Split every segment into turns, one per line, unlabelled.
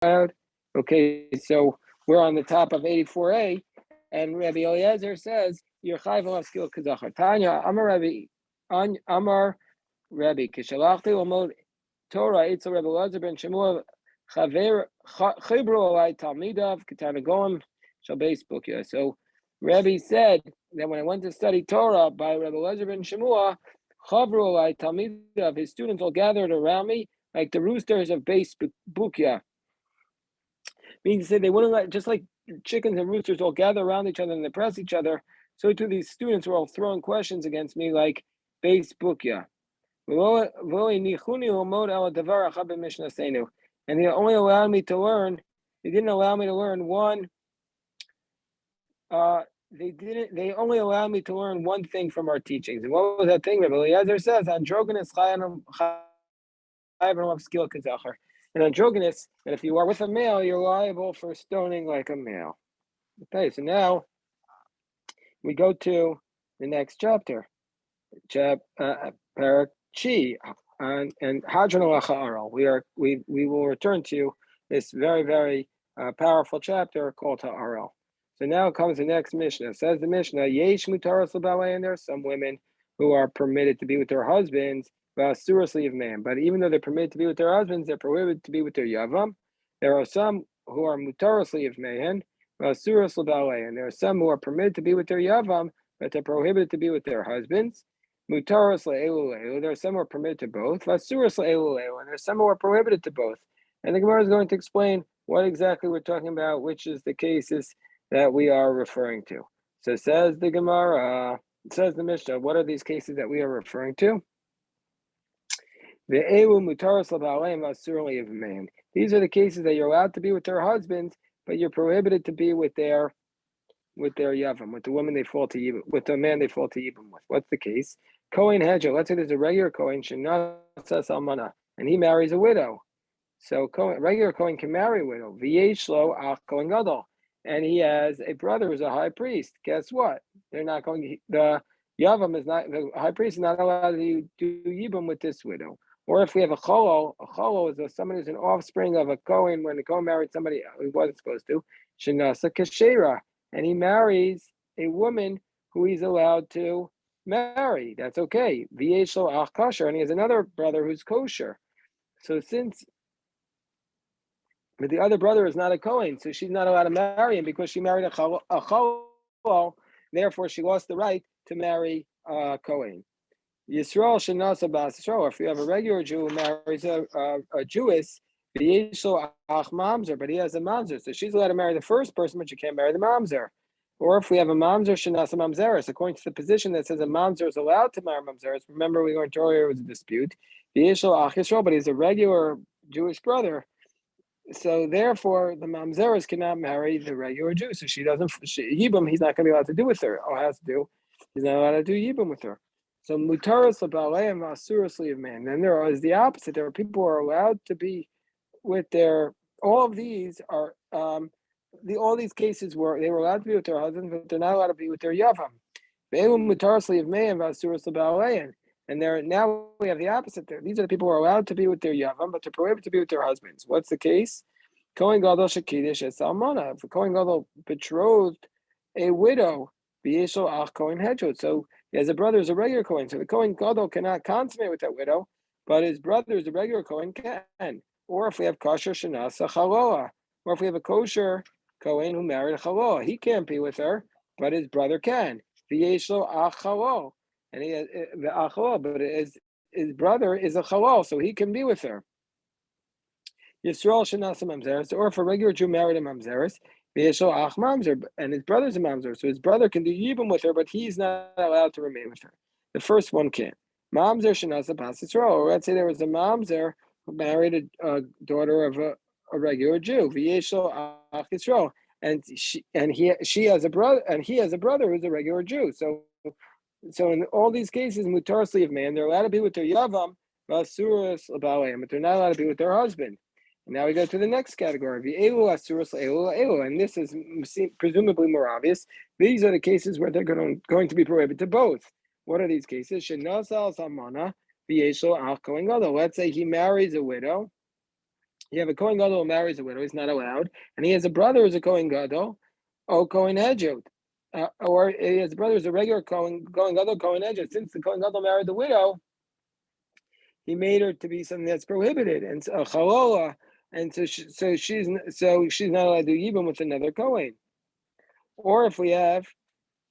out. Okay, so we're on the top of 84a, and Rabbi Eliezer says, "You're chayv skill kazachar." Tanya, Amar Rabbi Kishalachti Lamod Torah. Itzel Rabbi Eliezer ben Shmuel Chaver Chibru Alai Talmidav Ketana Goem Shal Beis Bukya. So Rabbi said that when I went to study Torah by Rabbi Eliezer ben Shmuel, Chavru Alai Talmidav, his students all gathered around me like the roosters of Beis Bukya. Meaning to say they wouldn't let, just like chickens and roosters all gather around each other and they press each other, so too these students were all throwing questions against me like Beis Bukya. And he only allowed me to learn, he didn't allow me to learn one, they only allowed me to learn one thing from our teachings. And what was that thing? Rabbi Eliezer says, androgynous skill kazacher. And androgynous, that if you are with a male, you're liable for stoning like a male. Okay, so now we go to the next chapter, Parak Chi, and Hadron Alacha Aral. We will return to this very, very powerful chapter called Ha'aral. So now comes the next Mishnah. It says the Mishnah, Yesh mutaras l'balei, and there are some women who are permitted to be with their husbands, v'asurasli of man. But even though they're permitted to be with their husbands, they're prohibited to be with their yavam. There are some who are mutarasli of man, v'asuras l'balei, and there are some who are permitted to be with their yavam, but they're prohibited to be with their husbands. Mutaras le'elu le'elu. There are some who are permitted to both. V'asuras le'elu le'elu, and there are some who are prohibited to both. And the Gemara is going to explain what exactly we're talking about, which is the cases that we are referring to. So says the Gemara, says the Mishnah, what are these cases that we are referring to? These are the cases that you're allowed to be with their husbands, but you're prohibited to be with their yavam, with the woman they fall to yibum, with the man they fall to yibum with. What's the case? Kohen hedger. Let's say there's a regular Kohen, shenasas almana, and he marries a widow. So regular Kohen can marry a widow. V'yeshlo ach Kohen gadol, and he has a brother who's a high priest. Guess what? They're not going. The yavam is not. The high priest is not allowed to do yibum with this widow. Or if we have a cholo is someone who's an offspring of a Kohen. When the Kohen married somebody who wasn't supposed to, shenasa kashera, and he marries a woman who he's allowed to marry. That's okay. V'yeshlo ach kosher, and he has another brother who's kosher. So but the other brother is not a Kohen, so she's not allowed to marry him because she married a cholo. Therefore, she lost the right to marry a Kohen. Yisrael shenasa bas Yisrael. If you have a regular Jew who marries a Jewess, v'yeshlo ach mamzer, but he has a mamzer, so she's allowed to marry the first person, but she can't marry the mamzer. Or if we have a mamzer shenasa mamzeres, according to the position that says a mamzer is allowed to marry mamzeres. Remember, we learned earlier it was a dispute. V'yeshlo ach Yisrael, but he's a regular Jewish brother. So therefore, the mamzeres cannot marry the regular Jew. So yibum, he's not going to be allowed to do with her. All has to do, he's not allowed to do yibum with her. So mutaras l'balei and asuras of man. Then there is the opposite. There are people who are allowed to be with their. All of these are all these cases where they were allowed to be with their husbands, but they're not allowed to be with their yavam. Mutaras of man and asuras l'balei. And now we have the opposite there. These are the people who are allowed to be with their yavam, but they're prohibited to be with their husbands. What's the case? Kohen gadol shekidish es almana. If a Kohen gadol betrothed a widow, v'yeshlo ach Kohen hedjot. So he has a brother who's a regular Kohen. So the Kohen gadol cannot consummate with that widow, but his brother is a regular Kohen can. Or if we have kosher shenasa chaloa, or if we have a kosher Kohen who married a chaloa, he can't be with her, but his brother can. V'yeshlo ach chaloa. And he has the achol, but his brother is a chalal, so he can be with her. Yisrael shenasa mamzeres, or if a regular Jew married a mamzeres, v'yeshlo ach mamzer, and his brother's a mamzer, so his brother can do yibum with her, but he's not allowed to remain with her. The first one can't. Mamzer shenasa bas Yisrael, or let's say there was a mamzer who married a daughter of a regular Jew, v'yeshlo ach Yisrael, and he has a brother who's a regular Jew, So in all these cases, mutarasli of man, they're allowed to be with their yavam, v'asuras l'balei, but they're not allowed to be with their husband. And now we go to the next category, v'elu asuras l'elu, and this is presumably more obvious. These are the cases where they're going to be prohibited to both. What are these cases? Shenasal samana v'yeshlo ach kohen gadol. Let's say he marries a widow, You have a Kohen Gadol who marries a widow, he's not allowed, and he has a brother who's a Kohen Gadol, Kohen Hedjot. Or he has a brother who's a regular Kohen Gadol, Kohen Hedjot. Since the Kohen Gadol married the widow, he made her to be something that's prohibited, and so chalola, and so she's not allowed to do even with another Kohen. Or if we have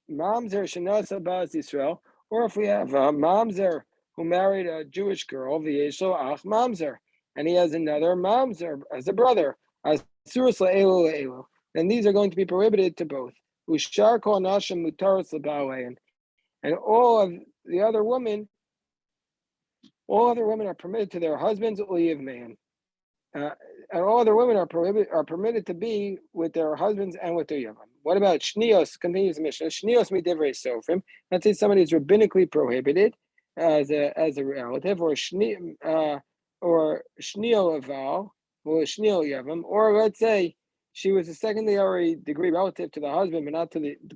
mamzer shenasa bas Yisrael, or if we have a mamzer who married a Jewish girl, v'yeshlo ach mamzer, and he has another mamzer as a brother, asurus la'elu la'elu, then these are going to be prohibited to both. Ushar kol nashim mutaros l'ba'alein, and the other women, all other women are permitted to their husbands u'yiv man. And all other women are permitted to be with their husbands and with their yavam. What about shnios? Continues the Mishnah. Shnios midivrei sofrim. Let's say somebody is rabbinically prohibited as a relative, or shnio aval, or shnio yavam, or let's say she was a secondary degree relative to the husband, but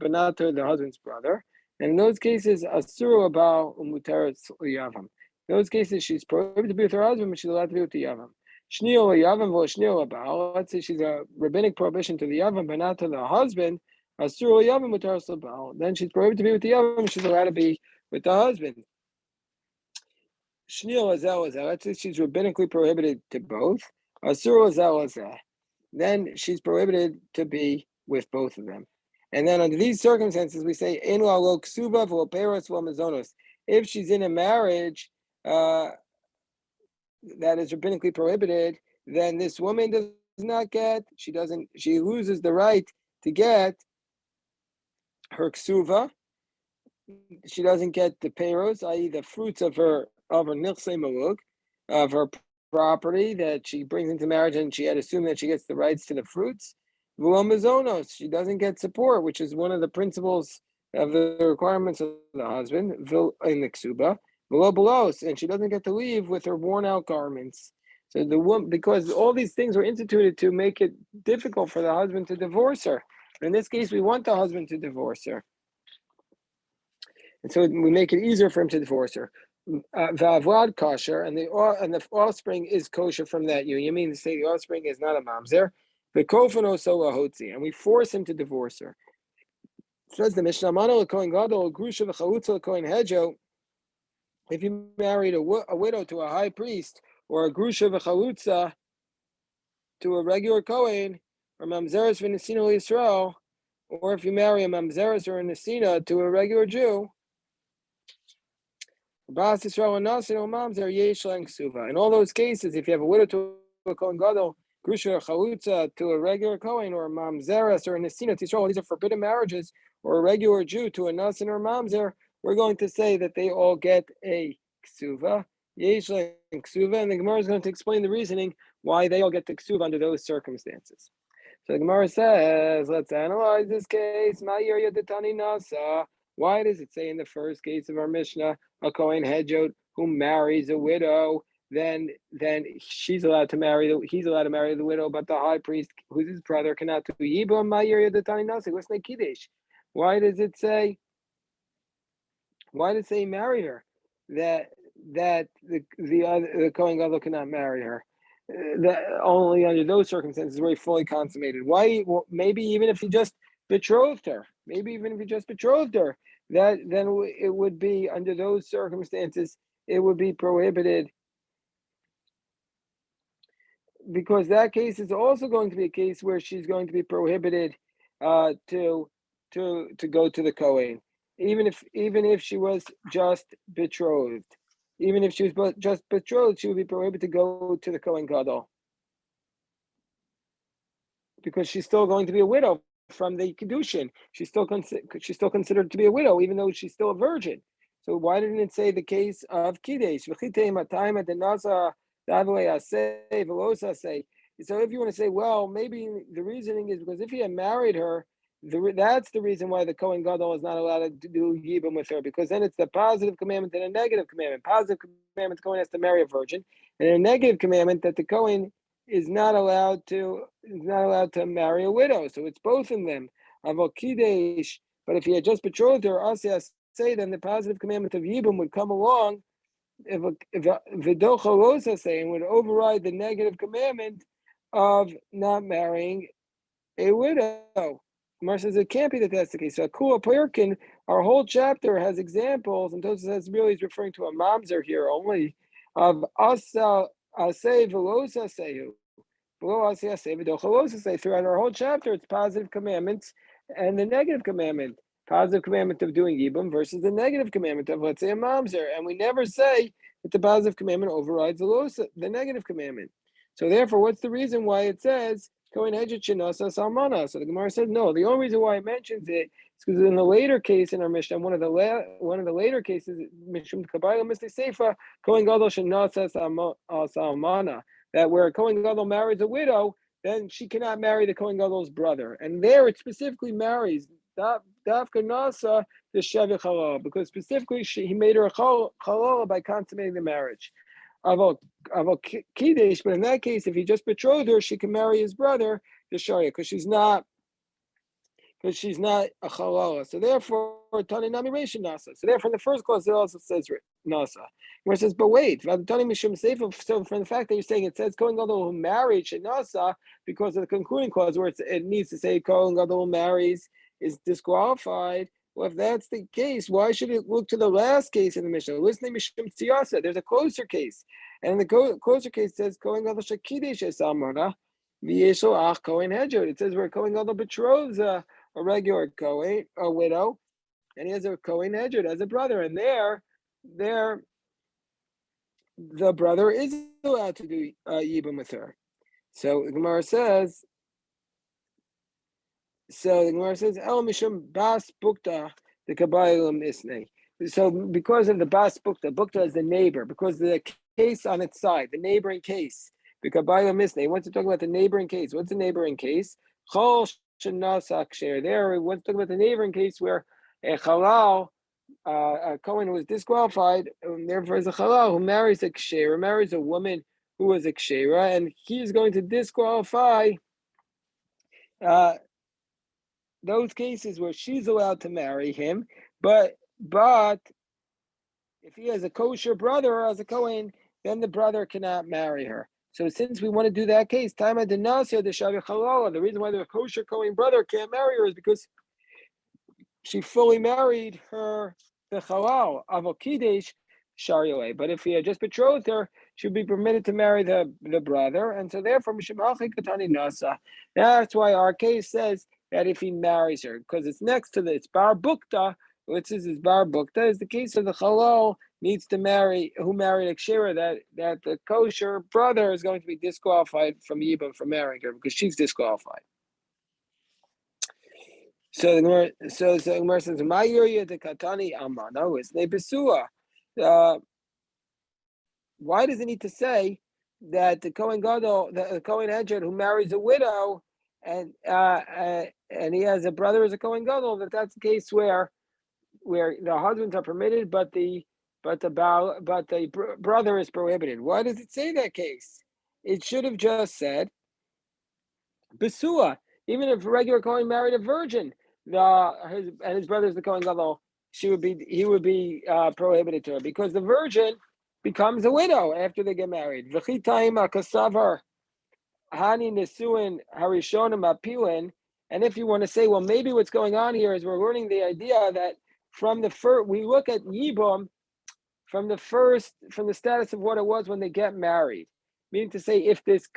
not to the husband's brother. And in those cases, asuru abal umutaretz yavam. In those cases, she's prohibited to be with her husband, but she's allowed to be with the yavam. Shnio yavam vo shnio abal. Let's say she's a rabbinic prohibition to the yavam, but not to the husband. Asur yavam mutaros l'baal. Then she's prohibited to be with the yavam. She's allowed to be with the husband. Shnio azel. Let's say she's rabbinically prohibited to both. Asur azel. Then she's prohibited to be with both of them. And then under these circumstances, we say ein lo ksuva vo peros vo mazonos. If she's in a marriage that is rabbinically prohibited, then this woman does not get, she loses the right to get her ksuva. She doesn't get the peros, i.e. the fruits of her nilchsei maluk, of her property that she brings into marriage, and she had assumed that she gets the rights to the fruits. V'lo mazonos, she doesn't get support, which is one of the principles of the requirements of the husband in the ksuba. And she doesn't get to leave with her worn out garments. So the woman, because all these things were instituted to make it difficult for the husband to divorce her. In this case, we want the husband to divorce her, and so we make it easier for him to divorce her. V'avlad kosher, and the offspring is kosher from that union. Meaning to say the offspring is not a mamzer. V'kofan oso lahotzi, and we force him to divorce her. Says the Mishnah, Mano l'kohen gadol grusha v'chalutza l'kohen hedjo. If you married a widow to a high priest, or a grusha v'chalutza to a regular kohen, or mamzeres v'nesina l'Yisrael, or if you marry a mamzeres or a nesina to a regular Jew, bas Yisrael and nasin or mamzer yesh lang ksuva. In all those cases, if you have a widow to a kohen gadol, grusha or chalutza to a regular kohen, or a mamzeres or a nesina to Yisrael, these are forbidden marriages, or a regular Jew to a nasin or mamzer, we're going to say that they all get a ksuva, yesh lang ksuva, and the Gemara is going to explain the reasoning why they all get the ksuva under those circumstances. So the Gemara says, let's analyze this case. Why does it say in the first case of our Mishnah, a Kohen Hedjot who marries a widow, then he's allowed to marry the widow, but the high priest, who's his brother, cannot do Yibam Ma'ir Yadatani Nasa. What's the Kiddush? Why does it say marry her? That the Kohen Gadol cannot marry her. That only under those circumstances where he fully consummated. Why? Well, maybe even if he just betrothed her, that then it would be under those circumstances it would be prohibited, because that case is also going to be a case where she's going to be prohibited to go to the Kohen, even if she was just betrothed. Even if she was just betrothed, she would be prohibited to go to the Kohen Gadol, because she's still going to be a widow from the Kedushin. She's still considered to be a widow, even though she's still a virgin. So why didn't it say the case of Kiddush? So if you want to say, well, maybe the reasoning is because if he had married her, that's the reason why the Kohen Gadol is not allowed to do Yibam with her, because then it's the positive commandment and a negative commandment. Positive commandment, the Kohen has to marry a virgin, and a negative commandment that the Kohen is not allowed to marry a widow. So it's both of them. But if he had just betrothed her, say, then the positive commandment of Yibam would come along. If Vidocha Rosa say and would override the negative commandment of not marrying a widow. Gemara says it can't be that that's the case. So Kula Pirkin, our whole chapter has examples, and Tosfos says really is referring to a mamzer here only of asa asay velosa sehu. Throughout our whole chapter, it's positive commandments and the negative commandment. Positive commandment of doing yibum versus the negative commandment of, let's say, a mamzer. And we never say that the positive commandment overrides the negative commandment. So therefore, what's the reason why it says Kohen Hedget Shinasa Salmana? So the Gemara said no. The only reason why it mentions it is because in the later case in our Mishnah, one of the later cases, Mishum Kabayla Mr. Seifa, Kohen Gadol Shinasa Salmana, that where a Kohen Gadol marries a widow, then she cannot marry the Kohen Gadol's brother. And there it specifically marries Dafka Nasa the Shevich Halal, because specifically he made her a Halal by consummating the marriage. Aval Kiddush, but in that case, if he just betrothed her, she can marry his brother, the Sharia, because she's not a Halala. So therefore, Tani Nami Rishon Nasa. So therefore, in the first clause, it also says Nasa. Where it says, but wait, so from the fact that you're saying it says Kohen Gadol who married Shenasa, because of the concluding clause where it needs to say Kohen Gadol who marries is disqualified. Well, if that's the case, why should it look to the last case in the Mishnah? Listening Mishum Tziyasa, there's a closer case. And the closer case says Kohen Gadol Shakidesh Esamana, V'yesho Ach Kohen Hedjot. It says where Kohen Gadol betroths a regular Kohen, a widow, and he has a Kohen Hedjot as a brother. And there, the brother is allowed to do yibum with her. So the Gemara says, El Mishum Bas Bukta the Kabbalim Isne. So because of the Bas Bukta is the neighbor, because of the case on its side, the neighboring case, the Kabbalim Isne. He wants to talk about the neighboring case. What's the neighboring case? Chol Shanasak Sher. There, he wants to talk about the neighboring case where a Halal, a Kohen who was disqualified, and therefore is a Halal who marries a Kshera, marries a woman who was a Kshera, and he is going to disqualify those cases where she's allowed to marry him, but if he has a kosher brother or as a Kohen, then the brother cannot marry her. So since we want to do that case, Taima Dinasya the Shavich Halala, the reason why the kosher Kohen brother can't marry her is because she fully married her the Halal Aval Kiddush Shariole. But if he had just betrothed her, she would be permitted to marry the brother, and so therefore Nasa. That's why our case says that if he marries her, because it's next to it's Bar Bukta, which is Bar Bukta, is the case of the Halal needs to marry, who married a Kshira, that the kosher brother is going to be disqualified from Yibam from marrying her because she's disqualified. So the Gemara says, "My area the katani amano is nebesua." Why does it need to say that the Kohen Gadol, the Kohen Hedjed who marries a widow, and he has a brother as a Kohen Gadol, that's the case where the husbands are permitted, but the brother is prohibited? Why does it say that case? It should have just said besua. Even if a regular Kohen married a virgin, his brother is the Kohen Gadol, he would be prohibited to her, because the virgin becomes a widow after they get married. And if you want to say, well, maybe what's going on here is we're learning the idea that from the first, we look at Yibum from the status of what it was when they get married. Meaning to say, if this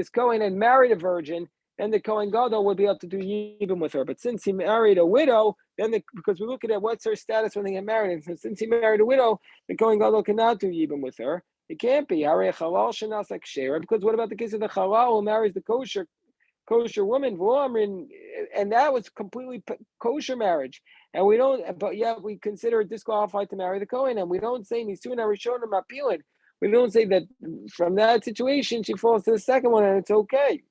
Kohen had married a virgin, then the Kohen Gadol would be able to do Yibum with her. But since he married a widow, because we're looking at what's her status when they get married, and so since he married a widow, the Kohen Gadol cannot do Yibum with her. It can't be. Because what about the case of the Halal who marries the kosher woman, and that was completely kosher marriage, and we don't, but yet we consider it disqualified to marry the Kohen, and we don't say Nisuna Rishon Mapilin. We don't say that from that situation she falls to the second one and it's okay.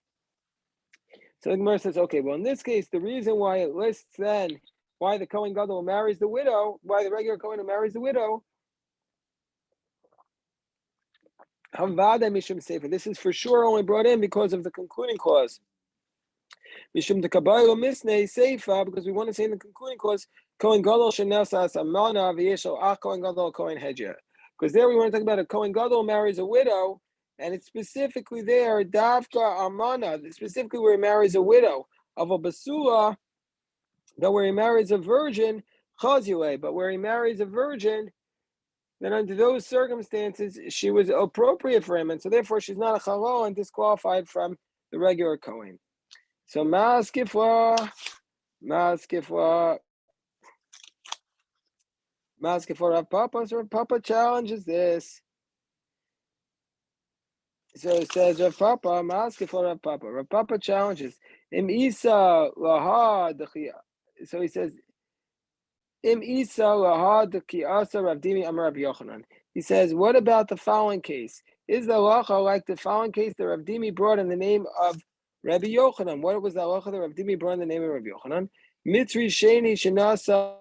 So the Gemara says, okay, well in this case, the reason why it lists then why the Kohen Gadol marries the widow, why the regular Kohen marries the widow, this is for sure only brought in because of the concluding clause. Mishum the Kabbalah Misnei Seifa, because we want to say in the concluding clause, Kohen Gadol Shenasa Samana V'Yeshel Ach Kohen Gadol Kohen Hedja. Because there we want to talk about a Kohen Gadol marries a widow, and it's specifically there, Davka Armana, specifically where he marries a widow of a Basula, that where he marries a virgin, Chazile, but where he marries a virgin, then under those circumstances, she was appropriate for him, and so therefore she's not a Chalal and disqualified from the regular Kohen. So Maskifla, Rav Papa, so Rav Papa challenges this. So it says Rav Papa, Rav Papa. Rav Papa challenges. Im Isa laha dechia. So he says, Im Isa laha dechiasa Rav Dimi Amar Rav Yochanan. He says, what about the following case? Is the halacha like the following case that Rav Dimi brought in the name of Rabbi Yochanan? What was the halacha that Rav Dimi brought in the name of Rabbi Yochanan? Mitri Sheni Shenasa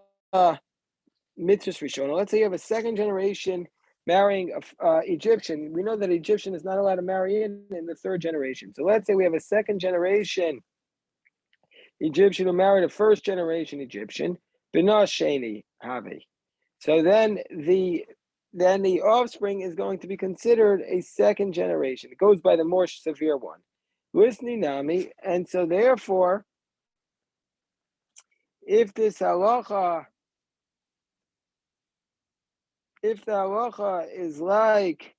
Mitzvah Rishona. Let's say you have a second generation marrying a Egyptian. We know that Egyptian is not allowed to marry in the third generation. So let's say we have a second generation Egyptian who married a first generation Egyptian. Bina Sheni Havi. So then the offspring is going to be considered a second generation. It goes by the more severe one. Listening Nami, and so therefore, if the halacha is like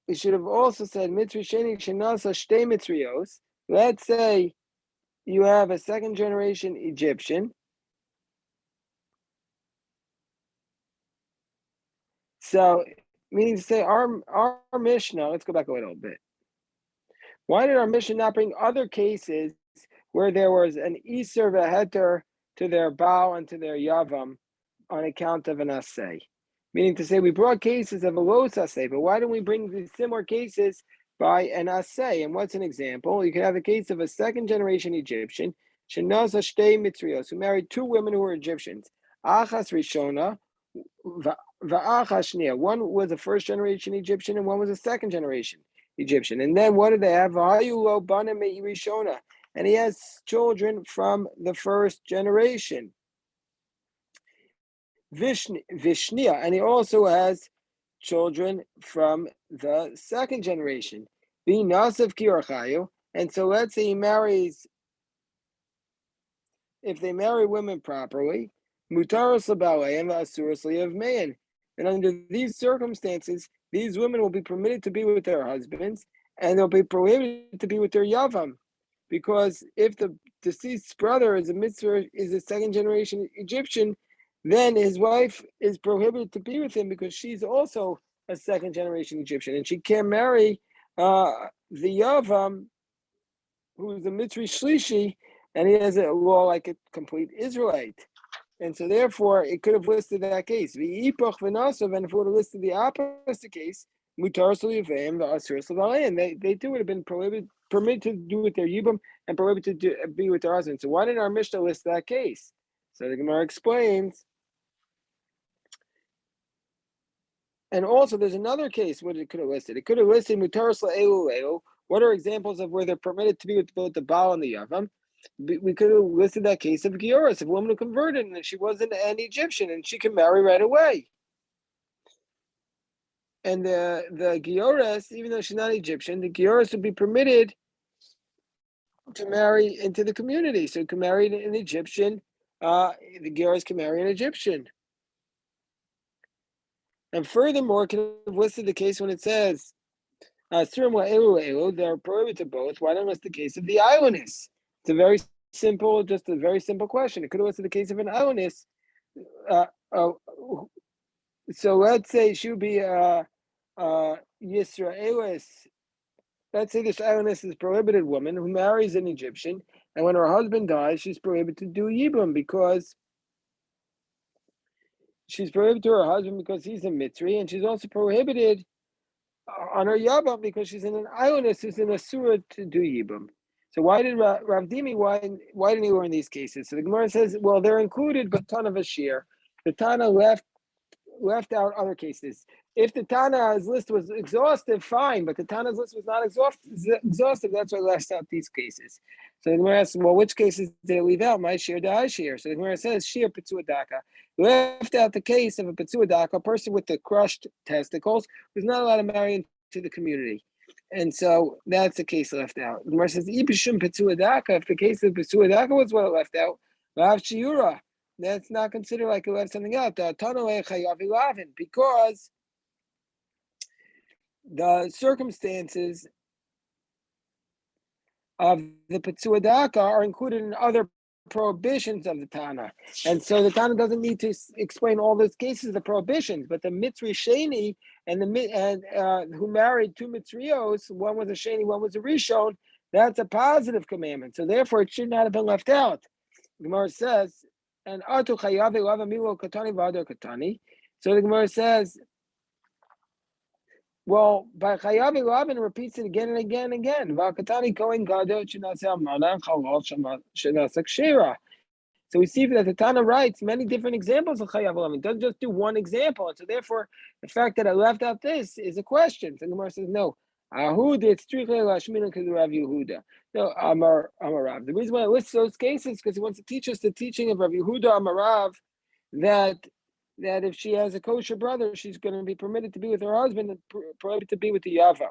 we should have also said Mitri Sheni Shenasa Shtei Mitrios. Let's say you have a second generation Egyptian. So, meaning to say, our Mishnah, let's go back a little bit. Why did our Mishnah not bring other cases where there was an Iser Veheter to their Baal and to their Yavam on account of an Asay? Meaning to say, we brought cases of a Los Asay, but why don't we bring these similar cases by an Asay? And what's an example? You could have a case of a second generation Egyptian, Shenaz Ashtei Mitrios, who married two women who were Egyptians. Achas Rishona, Va'achas Shnia. One was a first generation Egyptian and one was a second generation Egyptian. And then what did they have? Va'ayulo Bana Me'i Rishona. And he has children from the first generation. Vishnia, and he also has children from the second generation. V'nasav Kiorchayu. And so let's say he marries, if they marry women properly, Mutaros Labaleim Asuros Liavmein. And under these circumstances, these women will be permitted to be with their husbands, and they'll be prohibited to be with their Yavam. Because if the deceased's brother is a second generation Egyptian, then his wife is prohibited to be with him because she's also a second generation Egyptian, and she can't marry the Yavam, who is a Mitzri Shlishi, and he has a law like a complete Israelite. And so therefore, it could have listed that case. And if it would have listed the opposite case, they too would have been permitted to do with their Yibam and prohibited to be with their husband. So why didn't our Mishnah list that case? So the Gemara explains. And also, there's another case what it could have listed. It could have listed Mutaras La'elu. What are examples of where they're permitted to be with both the Baal and the Yavam? We could have listed that case of Gioris, of a woman who converted and she wasn't an Egyptian and she can marry right away. And the Gioris, even though she's not Egyptian, the Gioris would be permitted to marry into the community. So you can marry an Egyptian. The Gioris can marry an Egyptian. And furthermore, could have listed the case when it says they're prohibited to both. Why don't list the case of the Ionis? It's a very simple question. It could have listed the case of an Ionis. So let's say she would be Yisraelis. Let's say this Ionis is a prohibited woman who marries an Egyptian, and when her husband dies, she's prohibited to do Yibum because she's prohibited to her husband because he's a Mitzri, and she's also prohibited on her Yabam because she's in an Ionis who's in a Surah to do Yibum. So why did Rav Dimi, why didn't he learn these cases? So the Gemara says, well, they're included, but ton of a shear. The Tana left out other cases. If the Tana's list was exhaustive, fine, but the Tana's list was not exhaustive. That's why I left out these cases. So the Gemara asks, well, which cases did it leave out? My shir, da shir. So the Gemara says, shir petzua daka. Left out the case of a petzua daka, a person with the crushed testicles, who's not allowed to marry into the community. And so that's the case left out. The Gemara says, ibishum petzua daka. If the case of petzua daka was what it left out, lav shiura. That's not considered like it left something out. Because the circumstances of the Petzua Daka are included in other prohibitions of the Tana. And so the Tana doesn't need to explain all those cases of the prohibitions, but the Mitzri Sheni who married two Mitzrios, one was a Sheni, one was a Rishon, that's a positive commandment. So therefore it should not have been left out. Gemara says, and Atu Chayav Lava Milo Katani Vado Katani. So the Gemara says, well, by Chayav Lavin repeats it again and again and again. Vakatani Kohen Gadol Shenasel Manan Chalol Shenasak Shira. So we see that the Tana writes many different examples of Chayav Lavin. It doesn't just do one example. And so therefore, the fact that I left out this is a question. So the Gemara says, no. Ahud, it's strictly Lashmina because of Rav Yehuda. No, Amar Rav. The reason why I list those cases is because he wants to teach us the teaching of Rav Yehuda Amar Rav that if she has a kosher brother, she's going to be permitted to be with her husband and prohibited to be with the Yava.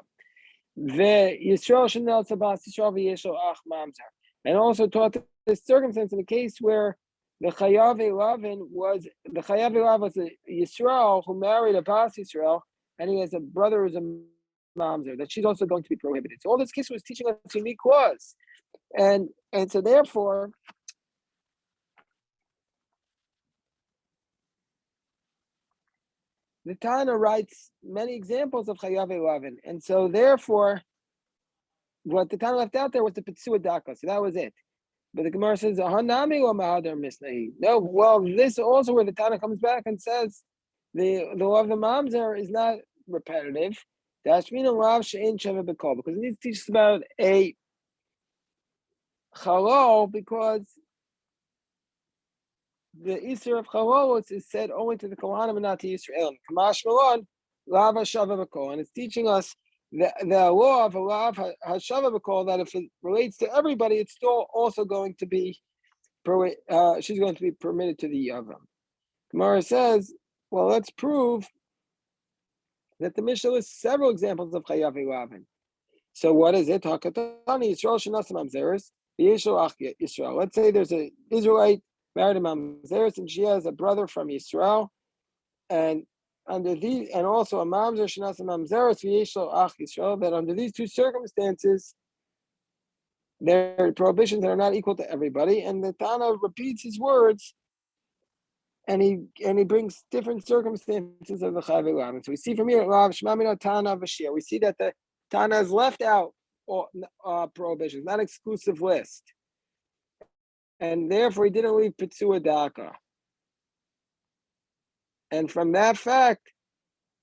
And also taught this circumstance in the case where the Chayav Elav was a Yisrael who married a Bas Yisrael, and he has a brother who's a Mamzer, that she's also going to be prohibited. So all this case was teaching us unique laws. And so therefore, the Tana writes many examples of Chayav Elavin. And so therefore, what the Tana left out there was the Petzua Daka. So that was it. But the Gemara says, Hanami or Mahadar Misnahi. No, well, this also where the Tana comes back and says the law of the Mamzer is not repetitive. Because it needs to teach us about a Chalol, because the Isser of Chalol is said only to the Kohanim and not to Yisrael. Kamash Malon, Lava Shava B'Kol. And it's teaching us the law of Lav HaShava B'Kol, that if it relates to everybody, it's still also going to be, she's going to be permitted to the Yavam. Gemara says, well, let's prove that the Mishnah lists several examples of Chayav Elavin. So what is it? Hakatani Yisrael Shenasam Mamzeres, Yisrael Ach Yisrael. Let's say there's an Israelite married to Mamzeres, and she has a brother from Yisrael, and under these, and also a Mamzer Shenasam Mamzeres, Yisrael Ach Yisrael. That under these two circumstances, there are prohibitions that are not equal to everybody, and the Tana repeats his words. And he brings different circumstances of the Chayav Elavin. So we see from here, Rav Shmamina Tana Vashir. We see that the Tana has left out prohibitions, not exclusive list, and therefore he didn't leave Petzua Daka. And from that fact,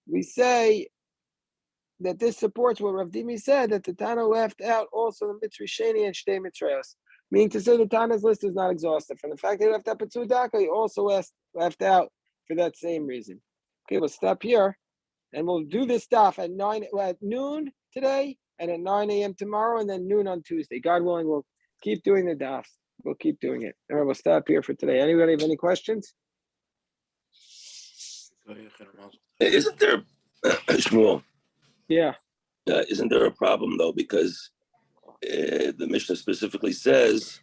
we say that this supports what Rav Dimi said, that the Tana left out also the Mitzri Sheni and Shtei Mitzrayos. Meaning to say the Tana's list is not exhaustive. From the fact that he left out Petzua Daka, he also left out for that same reason. Okay, we'll stop here, and we'll do this stuff at noon today, and at 9 a.m. tomorrow, and then noon on Tuesday. God willing, we'll keep doing the dafs. We'll keep doing it. All right, we'll stop here for today. Anybody have any questions?
Isn't there, Shmuel?
Yeah.
Isn't there a problem though? Because the Mishnah specifically says,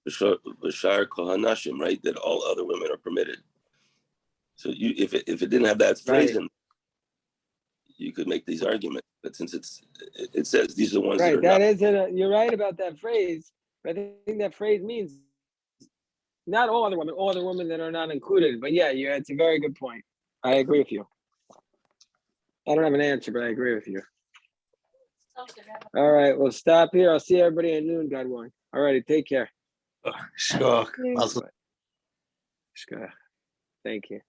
"B'shar kol hanashim," right? That all other women are permitted. So if it didn't have that phrase in, you could make these arguments. But since it says these are the ones that are
that is it. You're right about that phrase. But I think that phrase means not all other women that are not included. But yeah, it's a very good point. I agree with you. I don't have an answer, but I agree with you. All right, we'll stop here. I'll see everybody at noon, God willing. All righty, take care.
Sure.
Thank you.